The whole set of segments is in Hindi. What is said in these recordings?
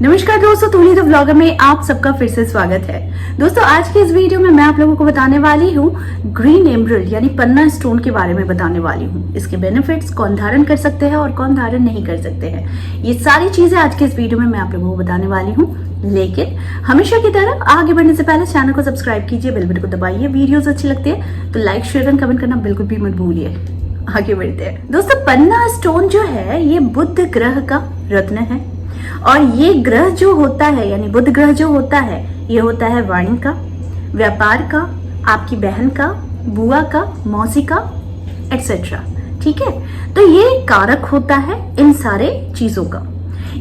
नमस्कार दोस्तों, तुली द व्लॉगर में आप सबका फिर से स्वागत है। दोस्तों आज की इस वीडियो में मैं आप लोगों को बताने वाली हूँ ग्रीन एमरल्ड यानी पन्ना स्टोन के बारे में बताने वाली हूँ। इसके बेनिफिट्स, कौन धारण कर सकते हैं और कौन धारण नहीं कर सकते हैं, ये सारी चीजें आज के इस वीडियो में मैं आप लोगों को बताने वाली हूँ। लेकिन हमेशा की तरह आगे बढ़ने से पहले चैनल को सब्सक्राइब कीजिए, बेल बटन को दबाइए। वीडियोस अच्छी लगती है तो लाइक, शेयर एंड कमेंट करना बिल्कुल भी मत भूलिए। आगे बढ़ते हैं दोस्तों। पन्ना स्टोन जो है ये बुध ग्रह का रत्न है और ये ग्रह जो होता है यानी बुध ग्रह जो होता है ये होता है वाणी का, व्यापार का, आपकी बहन का, बुआ का, मौसी का, एटसेट्रा। ठीक है, तो ये कारक होता है इन सारे चीजों का।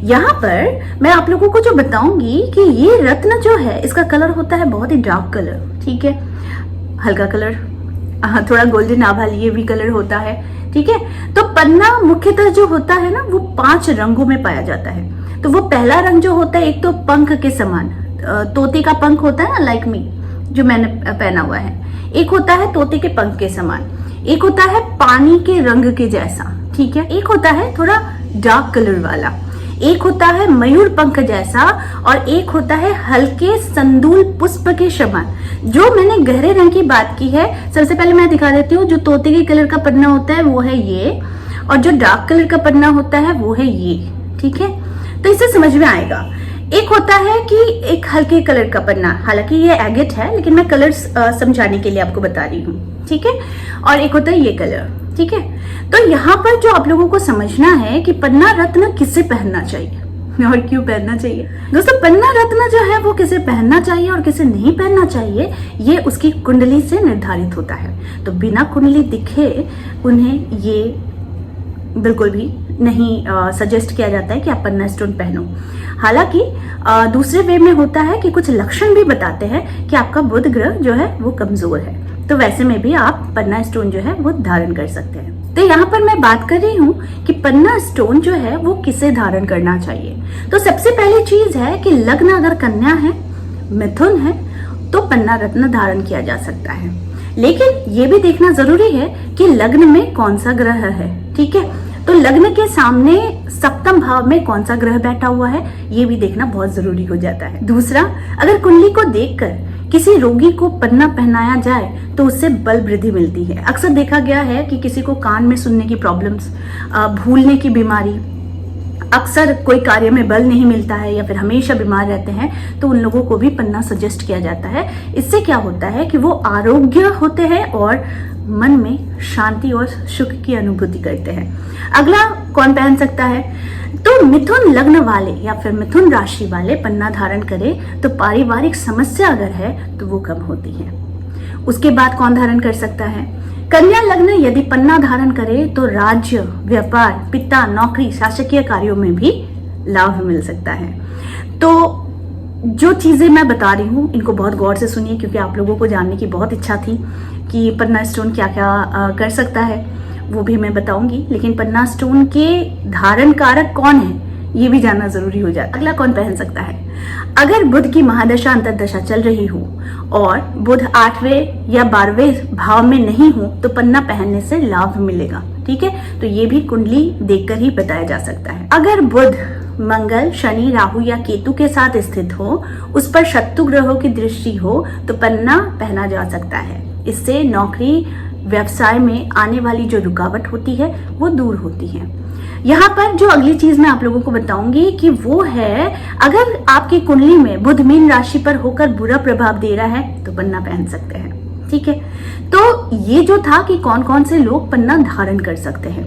यहाँ पर मैं आप लोगों को जो बताऊंगी कि ये रत्न जो है इसका कलर होता है बहुत ही डार्क कलर। ठीक है, हल्का कलर, थोड़ा गोल्डन आभा ये भी कलर होता है। ठीक है, तो पन्ना मुख्यतः जो होता है ना वो 5 रंगों में पाया जाता है। तो वो पहला रंग जो होता है, एक तो पंख के समान, तोते का पंख होता है ना, लाइक मी जो मैंने पहना हुआ है, एक होता है तोते के पंख के समान, एक होता है पानी के रंग के जैसा। ठीक है, एक होता है थोड़ा डार्क कलर वाला, एक होता है मयूर पंख जैसा और एक होता है हल्के संदूल पुष्प के समान। जो मैंने गहरे रंग की बात की है, सबसे पहले मैं दिखा देती हूँ। जो तोते के कलर का पन्ना होता है वो है ये, और जो डार्क कलर का पन्ना होता है वो है ये। ठीक है, तो इससे समझ में आएगा। एक होता है कि एक हल्के कलर का पन्ना, हालांकि ये एगेट है लेकिन मैं कलर्स समझाने के लिए आपको बता रही हूँ। ठीक है, और एक होता है ये कलर। ठीक है, तो यहाँ पर जो आप लोगों को समझना है कि पन्ना रत्न किसे पहनना चाहिए और क्यों पहनना चाहिए। दोस्तों पन्ना रत्न जो है वो किसे पहनना चाहिए और किसे नहीं पहनना चाहिए ये उसकी कुंडली से निर्धारित होता है। तो बिना कुंडली दिखे उन्हें ये बिल्कुल भी नहीं सजेस्ट किया जाता है कि आप पन्ना स्टोन पहनो। हालांकि दूसरे वे में होता है कि कुछ लक्षण भी बताते हैं कि आपका बुध ग्रह जो है वो कमजोर है, तो वैसे में भी आप पन्ना स्टोन जो है वो धारण कर सकते हैं। तो यहाँ पर मैं बात कर रही हूँ कि पन्ना स्टोन जो है वो किसे धारण करना चाहिए। तो सबसे पहली चीज है कि लग्न अगर कन्या है, मिथुन है, तो पन्ना रत्न धारण किया जा सकता है। लेकिन ये भी देखना जरूरी है कि लग्न में कौन सा ग्रह है। ठीक है, तो लग्न के सामने सप्तम भाव में कौन सा ग्रह बैठा हुआ है ये भी देखना बहुत जरूरी हो जाता है। दूसरा, अगर कुंडली को देखकर किसी रोगी को पन्ना पहनाया जाए तो उससे बल वृद्धि मिलती है। अक्सर देखा गया है कि किसी को कान में सुनने की प्रॉब्लम्स, भूलने की बीमारी, अक्सर कोई कार्य में बल नहीं मिलता है या फिर हमेशा बीमार रहते हैं, तो उन लोगों को भी पन्ना सजेस्ट किया जाता है। इससे क्या होता है कि वो आरोग्य होते हैं और मन में शांति और सुख की अनुभूति करते हैं। अगला कौन पहन सकता है, तो मिथुन लग्न वाले या फिर मिथुन राशि वाले पन्ना धारण करें तो पारिवारिक समस्या अगर है तो वो कम होती है। उसके बाद कौन धारण कर सकता है, कन्या लग्न यदि पन्ना धारण करे तो राज्य, व्यापार, पिता, नौकरी, शासकीय कार्यों में भी लाभ मिल सकता है। तो जो चीजें मैं बता रही हूँ इनको बहुत गौर से सुनिए, क्योंकि आप लोगों को जानने की बहुत इच्छा थी कि पन्ना स्टोन क्या क्या कर सकता है, वो भी मैं बताऊंगी। लेकिन पन्ना स्टोन के धारण कारक कौन है ये भी जानना जरूरी हो जाता है। अगला कौन पहन सकता है, अगर बुध की महादशा अंतरदशा चल रही हो और बुध 8वें या 12वें भाव में नहीं हो तो पन्ना पहनने से लाभ मिलेगा। ठीक है, तो ये भी कुंडली देखकर ही बताया जा सकता है। अगर बुध, मंगल, शनि, राहु या केतु के साथ स्थित हो, उस पर शत्रु ग्रहों की दृष्टि हो तो पन्ना पहना जा सकता है। इससे नौकरी, व्यवसाय में आने वाली जो रुकावट होती है वो दूर होती है। यहाँ पर जो अगली चीज मैं आप लोगों को बताऊंगी कि वो है, अगर आपकी कुंडली में बुध मीन राशि पर होकर बुरा प्रभाव दे रहा है तो पन्ना पहन सकते हैं। ठीक है, तो ये जो था कि कौन कौन से लोग पन्ना धारण कर सकते हैं।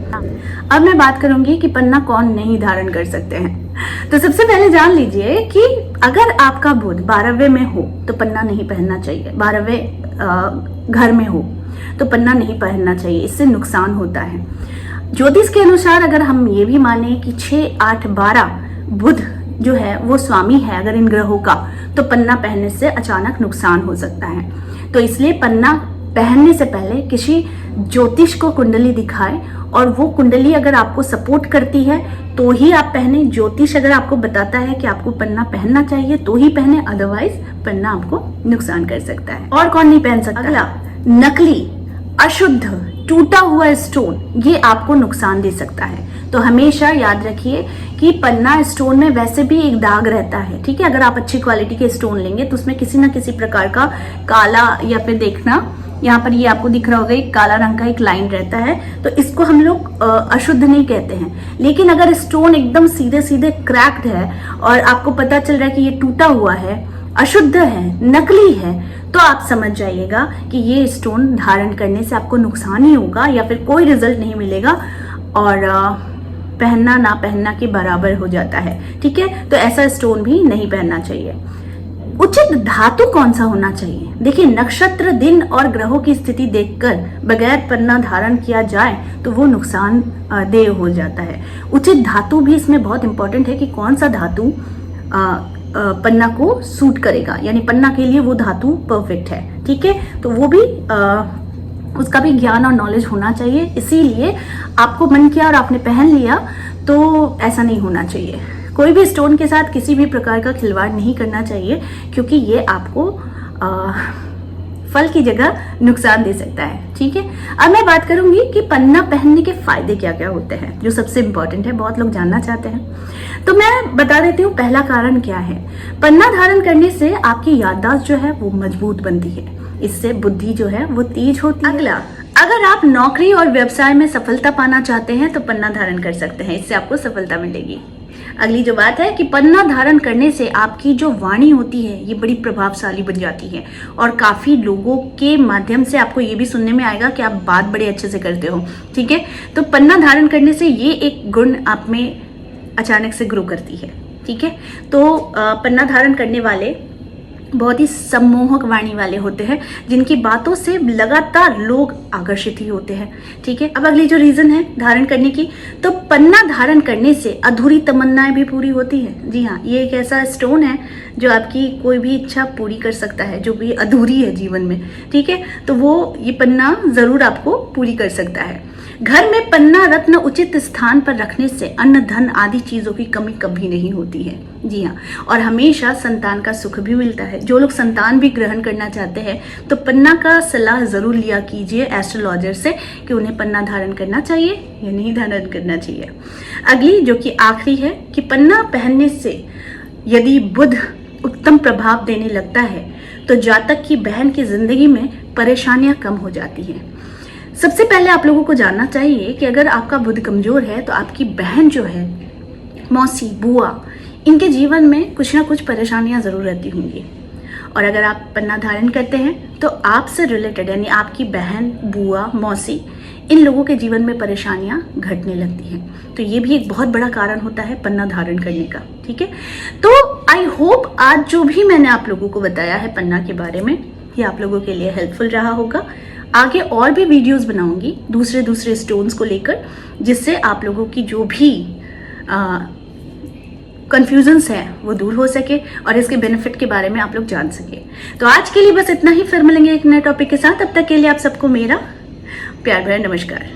अब मैं बात करूंगी कि पन्ना कौन नहीं धारण कर सकते हैं। तो सबसे पहले जान लीजिए कि अगर आपका बुध 12वें में हो तो पन्ना नहीं पहनना चाहिए। 12वें घर में हो तो पन्ना नहीं पहनना चाहिए, इससे नुकसान होता है। ज्योतिष के अनुसार अगर हम ये भी माने कि 6, 8, 12 बुध जो है वो स्वामी है अगर इन ग्रहों का, तो पन्ना पहनने से अचानक नुकसान हो सकता है। तो इसलिए पन्ना पहनने से पहले किसी ज्योतिष को कुंडली दिखाएं और वो कुंडली अगर आपको सपोर्ट करती है तो ही आप पहने। ज्योतिष अगर आपको बताता है कि आपको पन्ना पहनना चाहिए तो ही पहने, अदरवाइज पन्ना आपको नुकसान कर सकता है। और कौन नहीं पहन सकता, अगला नकली, अशुद्ध टूटा हुआ स्टोन ये आपको नुकसान दे सकता है। तो हमेशा याद रखिए कि पन्ना स्टोन में वैसे भी एक दाग रहता है, ठीक है। अगर आप अच्छी क्वालिटी के स्टोन लेंगे तो उसमें किसी ना किसी प्रकार का काला, या फिर देखना यहाँ पर ये आपको दिख रहा होगा एक काला रंग का एक लाइन रहता है, तो इसको हम लोग अशुद्ध नहीं कहते हैं। लेकिन अगर स्टोन एकदम सीधे सीधे क्रैक्ड है और आपको पता चल रहा है कि ये टूटा हुआ है, अशुद्ध है, नकली है, तो आप समझ जाइएगा कि ये स्टोन धारण करने से आपको नुकसान ही होगा या फिर कोई रिजल्ट नहीं मिलेगा और पहनना ना पहनना के बराबर हो जाता है, ठीक है। तो ऐसा स्टोन भी नहीं पहनना चाहिए। उचित धातु कौन सा होना चाहिए? देखिए, नक्षत्र, दिन और ग्रहों की स्थिति देखकर बगैर पन्ना धारण किया जाए तो वो नुकसान देह हो जाता है। उचित धातु भी इसमें बहुत इंपॉर्टेंट है कि कौन सा धातु पन्ना को सूट करेगा, यानी पन्ना के लिए वो धातु परफेक्ट है, ठीक है। तो वो भी उसका भी ज्ञान और नॉलेज होना चाहिए। इसीलिए आपको मन किया और आपने पहन लिया, तो ऐसा नहीं होना चाहिए। कोई भी स्टोन के साथ किसी भी प्रकार का खिलवाड़ नहीं करना चाहिए, क्योंकि ये आपको फल की जगह नुकसान दे सकता है, ठीक है। अब मैं बात करूंगी कि पन्ना पहनने के फायदे क्या क्या होते हैं, जो सबसे इंपॉर्टेंट है, बहुत लोग जानना चाहते हैं। तो मैं बता देती हूँ पहला कारण क्या है। पन्ना धारण करने से आपकी याददाश्त जो है वो मजबूत बनती है, इससे बुद्धि जो है वो तेज होती है। अगला, अगर आप नौकरी और व्यवसाय में सफलता पाना चाहते हैं तो पन्ना धारण कर सकते हैं, इससे आपको सफलता मिलेगी। अगली जो बात है कि पन्ना धारण करने से आपकी जो वाणी होती है ये बड़ी प्रभावशाली बन जाती है और काफी लोगों के माध्यम से आपको ये भी सुनने में आएगा कि आप बात बड़े अच्छे से करते हो, ठीक है। तो पन्ना धारण करने से ये एक गुण आप में अचानक से ग्रो करती है, ठीक है। तो पन्ना धारण करने वाले बहुत ही सम्मोहक वाणी वाले होते हैं, जिनकी बातों से लगातार लोग आकर्षित ही होते हैं, ठीक है। अब अगली जो रीजन है धारण करने की, तो पन्ना धारण करने से अधूरी तमन्नाएं भी पूरी होती है। जी हाँ, ये एक ऐसा स्टोन है जो आपकी कोई भी इच्छा पूरी कर सकता है, जो भी अधूरी है जीवन में, ठीक है। तो वो ये पन्ना जरूर आपको पूरी कर सकता है। घर में पन्ना रत्न उचित स्थान पर रखने से अन्न, धन आदि चीजों की कमी कभी नहीं होती है। जी हाँ, और हमेशा संतान का सुख भी मिलता है। जो लोग संतान भी ग्रहण करना चाहते हैं तो पन्ना का सलाह जरूर लिया कीजिए एस्ट्रोलॉजर से कि उन्हें पन्ना धारण करना चाहिए या नहीं धारण करना चाहिए। अगली जो कि आखिरी है कि पन्ना पहनने से यदि बुध उत्तम प्रभाव देने लगता है तो जातक की बहन की जिंदगी में परेशानियां कम हो जाती हैं। सबसे पहले आप लोगों को जानना चाहिए कि अगर आपका बुध कमजोर है तो आपकी बहन जो है, मौसी, बुआ, इनके जीवन में कुछ ना कुछ परेशानियां जरूर रहती होंगी। और अगर आप पन्ना धारण करते हैं तो आपसे रिलेटेड यानी आपकी बहन, बुआ, मौसी, इन लोगों के जीवन में परेशानियां घटने लगती हैं। तो ये भी एक बहुत बड़ा कारण होता है पन्ना धारण करने का, ठीक है। तो आई होप आज जो भी मैंने आप लोगों को बताया है पन्ना के बारे में, ये आप लोगों के लिए हेल्पफुल रहा होगा। आगे और भी वीडियोस बनाऊंगी दूसरे स्टोन्स को लेकर, जिससे आप लोगों की जो भी कंफ्यूजन्स है वो दूर हो सके और इसके बेनिफिट के बारे में आप लोग जान सके। तो आज के लिए बस इतना ही, फिर मिलेंगे एक नए टॉपिक के साथ। तब तक के लिए आप सबको मेरा प्यार भरा नमस्कार।